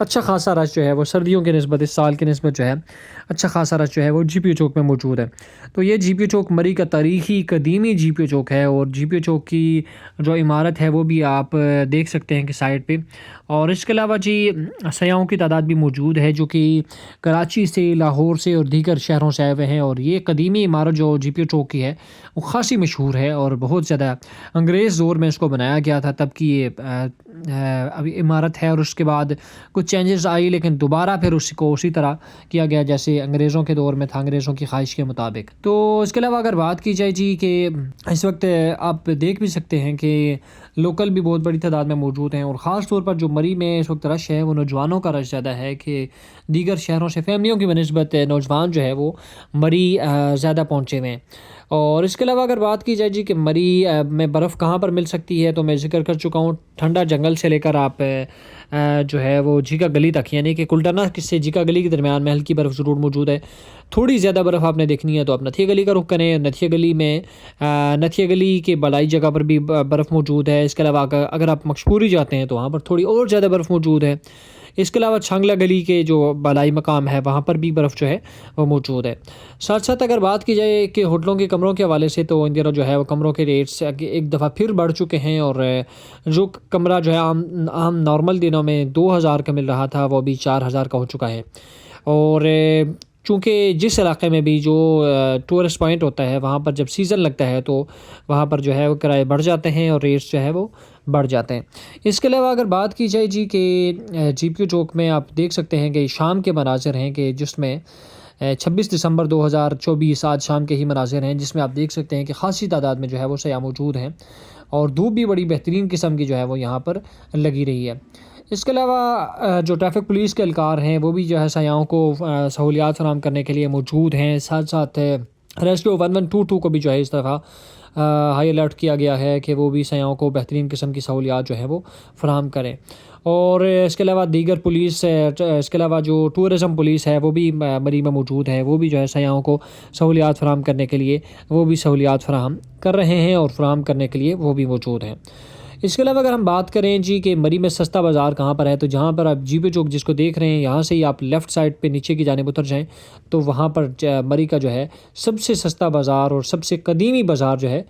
اچھا خاصا رش جو ہے وہ سردیوں کے نسبت اس سال کے نسبت جو ہے اچھا خاصا رش جو ہے وہ جی پی او چوک میں موجود ہے۔ تو یہ جی پی او چوک مری کا تاریخی قدیمی جی پی او چوک ہے، اور جی پی او چوک کی جو عمارت ہے وہ بھی آپ دیکھ سکتے ہیں کہ سائڈ پہ۔ اور اس کے علاوہ جی سیاحوں کی تعداد بھی موجود ہے جو کہ کراچی سے، لاہور سے اور دیگر شہروں سے آئے ہوئے ہیں، اور یہ قدیمی عمارت جو جی پی او چوک کی ہے وہ خاصی مشہور ہے اور بہت زیادہ انگریز دور میں اس کو بنایا گیا تھا، تب کی یہ ابھی عمارت ہے، اور اس کے بعد کچھ چینجز آئی لیکن دوبارہ پھر اس کو اسی طرح کیا گیا جیسے انگریزوں کے دور میں تھا، انگریزوں کی خواہش کے مطابق۔ تو اس کے علاوہ اگر بات کی جائے جی کہ اس وقت آپ دیکھ بھی سکتے ہیں کہ لوکل بھی بہت بڑی تعداد میں موجود ہیں، اور خاص طور پر جو مری میں اس وقت رش ہے وہ نوجوانوں کا رش زیادہ ہے کہ دیگر شہروں سے فیملیوں کی بنسبت نوجوان جو ہے وہ مری زیادہ پہنچے ہوئے ہیں۔ اور اس کے علاوہ اگر بات کی جائے جی کہ مری میں برف کہاں پر مل سکتی ہے، تو میں ذکر کر چکا ہوں ٹھنڈا جنگل سے لے کر آپ جو ہے وہ جھیکا گلی تک، یعنی کہ کلٹرنا سے جھیکا گلی کے درمیان میں ہلکی برف ضرور موجود ہے۔ تھوڑی زیادہ برف آپ نے دیکھنی ہے تو آپ نتھیا گلی کا رخ کریں، نتھیا گلی میں نتھیا گلی کے بالائی جگہ پر بھی برف موجود ہے۔ اس کے علاوہ اگر آپ مکشپوری جاتے ہیں تو وہاں پر تھوڑی اور زیادہ برف موجود ہے۔ اس کے علاوہ چھانگلا گلی کے جو بالائی مقام ہے وہاں پر بھی برف جو ہے وہ موجود ہے۔ ساتھ ساتھ اگر بات کی جائے کہ ہوٹلوں کے کمروں کے حوالے سے، تو ان دنوں جو ہے وہ کمروں کے ریٹس ایک دفعہ پھر بڑھ چکے ہیں، اور جو کمرہ جو ہے عام نارمل دنوں میں 2000 کا مل رہا تھا وہ ابھی 4000 کا ہو چکا ہے۔ اور چونکہ جس علاقے میں بھی جو ٹورسٹ پوائنٹ ہوتا ہے وہاں پر جب سیزن لگتا ہے تو وہاں پر جو ہے وہ کرائے بڑھ جاتے ہیں اور ریٹس جو ہے وہ بڑھ جاتے ہیں۔ اس کے علاوہ اگر بات کی جائے جی کہ جی پی او چوک میں آپ دیکھ سکتے ہیں کہ شام کے مناظر ہیں کہ جس میں 26 دسمبر 2024 آج شام کے ہی مناظر ہیں، جس میں آپ دیکھ سکتے ہیں کہ خاصی تعداد میں جو ہے وہ سیاح موجود ہیں، اور دھوپ بھی بڑی بہترین قسم کی جو ہے وہ یہاں پر لگی رہی ہے۔ اس کے علاوہ جو ٹریفک پولیس کے اہلکار ہیں وہ بھی جو ہے سیاحوں کو سہولیات فراہم کرنے کے لیے موجود ہیں، ساتھ ساتھ ریسکیو 1122 کو بھی جو ہے اس طرح ہائی الرٹ کیا گیا ہے کہ وہ بھی سیاحوں کو بہترین قسم کی سہولیات جو ہے وہ فراہم کریں۔ اور اس کے علاوہ دیگر پولیس، اس کے علاوہ جو ٹورزم پولیس ہے وہ بھی مری میں موجود ہے، وہ بھی جو ہے سیاحوں کو سہولیات فراہم کرنے کے لیے وہ بھی سہولیات فراہم کر رہے ہیں، اور فراہم کرنے کے لیے وہ بھی موجود ہیں۔ اس کے علاوہ اگر ہم بات کریں جی کہ مری میں سستا بازار کہاں پر ہے، تو جہاں پر آپ جی پی او چوک جس کو دیکھ رہے ہیں یہاں سے ہی آپ لیفٹ سائڈ پہ نیچے کی جانب اتر جائیں تو وہاں پر مری کا جو ہے سب سے سستا بازار اور سب سے قدیمی بازار جو ہے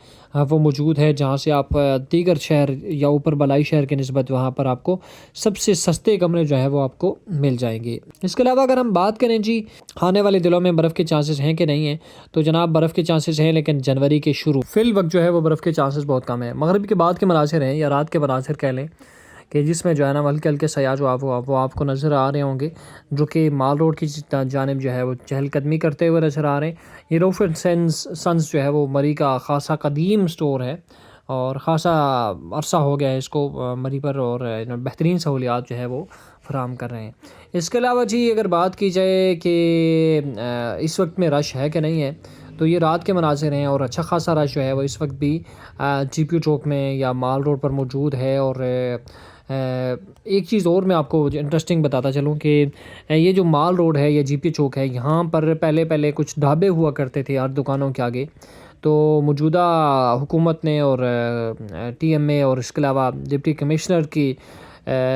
وہ موجود ہے، جہاں سے آپ دیگر شہر یا اوپر بالائی شہر کے نسبت وہاں پر آپ کو سب سے سستے کمرے جو ہے وہ آپ کو مل جائیں گے۔ اس کے علاوہ اگر ہم بات کریں جی آنے والے دنوں میں برف کے چانسز ہیں کہ نہیں ہیں، تو جناب برف کے چانسز ہیں، لیکن جنوری کے شروع فی الوقت جو ہے وہ برف کے چانسز بہت کم ہیں۔ مغرب کے بعد کے مناظر ہیں یا رات کے مناظر کہہ لیں کہ جس میں جو ہے نا ہلکے ہلکے سیاح جو وہ آپ کو نظر آ رہے ہوں گے، جو کہ مال روڈ کی جانب جو ہے وہ چہل قدمی کرتے ہوئے نظر آ رہے ہیں۔ یہ روف اینڈ سنس جو ہے وہ مری کا خاصا قدیم سٹور ہے، اور خاصا عرصہ ہو گیا ہے اس کو مری پر، اور بہترین سہولیات جو ہے وہ فراہم کر رہے ہیں۔ اس کے علاوہ جی اگر بات کی جائے کہ اس وقت میں رش ہے کہ نہیں ہے، تو یہ رات کے مناظر ہیں، اور اچھا خاصا رش جو ہے وہ اس وقت بھی جی پی او چوک میں یا مال روڈ پر موجود ہے۔ اور ایک چیز اور میں آپ کو انٹرسٹنگ بتاتا چلوں کہ یہ جو مال روڈ ہے یا جی پی او چوک ہے، یہاں پر پہلے کچھ ڈھابے ہوا کرتے تھے ہر دکانوں کے آگے، تو موجودہ حکومت نے اور ٹی ایم اے اور اس کے علاوہ ڈپٹی کمشنر کی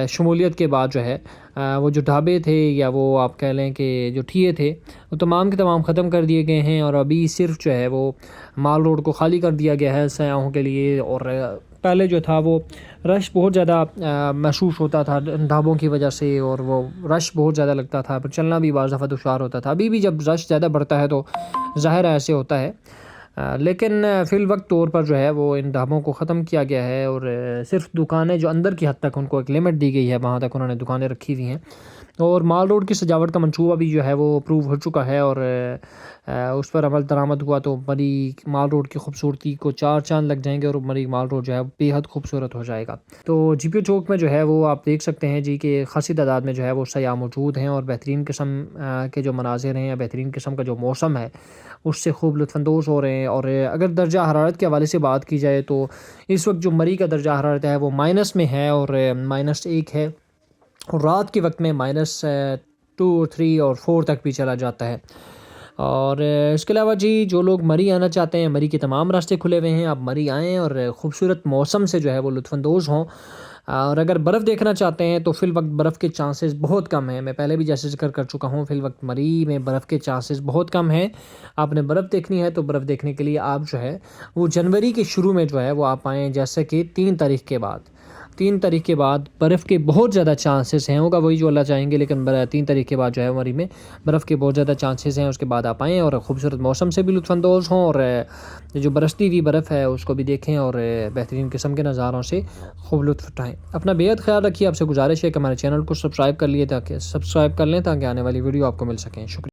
شمولیت کے بعد جو ہے وہ جو ڈھابے تھے یا وہ آپ کہہ لیں کہ جو ٹھیے تھے وہ تمام کے تمام ختم کر دیے گئے ہیں، اور ابھی صرف جو ہے وہ مال روڈ کو خالی کر دیا گیا ہے سیاحوں کے لیے۔ اور پہلے جو تھا وہ رش بہت زیادہ محسوس ہوتا تھا ڈھابوں کی وجہ سے، اور وہ رش بہت زیادہ لگتا تھا، پر چلنا بھی بعض دفعہ دشوار ہوتا تھا۔ ابھی بھی جب رش زیادہ بڑھتا ہے تو ظاہر ہے ایسے ہوتا ہے، لیکن فی الوقت طور پر جو ہے وہ ان ڈھابوں کو ختم کیا گیا ہے، اور صرف دکانیں جو اندر کی حد تک ان کو ایک لمٹ دی گئی ہے وہاں تک انہوں نے دکانیں رکھی ہوئی ہیں۔ اور مال روڈ کی سجاوٹ کا منصوبہ بھی جو ہے وہ اپروو ہو چکا ہے، اور اس پر عمل درآمد ہوا تو مری مال روڈ کی خوبصورتی کو 4 چاند لگ جائیں گے، اور مری مال روڈ جو ہے بے حد خوبصورت ہو جائے گا۔ تو جی پی او چوک میں جو ہے وہ آپ دیکھ سکتے ہیں جی کہ خاصی تعداد میں جو ہے وہ سیاح موجود ہیں، اور بہترین قسم کے جو مناظر ہیں یا بہترین قسم کا جو موسم ہے اس سے خوب لطف اندوز ہو رہے ہیں۔ اور اگر درجہ حرارت کے حوالے سے بات کی جائے تو اس وقت جو مری کا درجہ حرارت ہے وہ مائنس میں ہے، اور -1 ہے، اور رات کے وقت میں -2 اور 3 اور 4 تک بھی چلا جاتا ہے۔ اور اس کے علاوہ جی جو لوگ مری آنا چاہتے ہیں، مری کے تمام راستے کھلے ہوئے ہیں، آپ مری آئیں اور خوبصورت موسم سے جو ہے وہ لطف اندوز ہوں۔ اور اگر برف دیکھنا چاہتے ہیں تو فی الوقت برف کے چانسز بہت کم ہیں. میں پہلے بھی جیسے ذکر کر چکا ہوں, فی الوقت مری میں برف کے چانسز بہت کم ہیں. آپ نے برف دیکھنی ہے تو برف دیکھنے کے لیے آپ جو ہے وہ جنوری کے شروع میں جو ہے وہ آپ آئیں, جیسے کہ 3 تاریخ کے بعد. 3 تاریخ کے بعد برف کے بہت زیادہ چانسز ہیں, ہوگا وہی جو اللہ چاہیں گے, لیکن 3 تاریخ کے بعد جو ہے مری میں برف کے بہت زیادہ چانسز ہیں. اس کے بعد آپ آئیں اور خوبصورت موسم سے بھی لطف اندوز ہوں, اور جو برستی ہوئی برف ہے اس کو بھی دیکھیں اور بہترین قسم کے نظاروں سے خوب لطف اٹھائیں. اپنا بےحد خیال رکھیے. آپ سے گزارش ہے کہ ہمارے چینل کو سبسکرائب کر لیں تاکہ آنے والی ویڈیو آپ کو مل سکیں. شکریہ.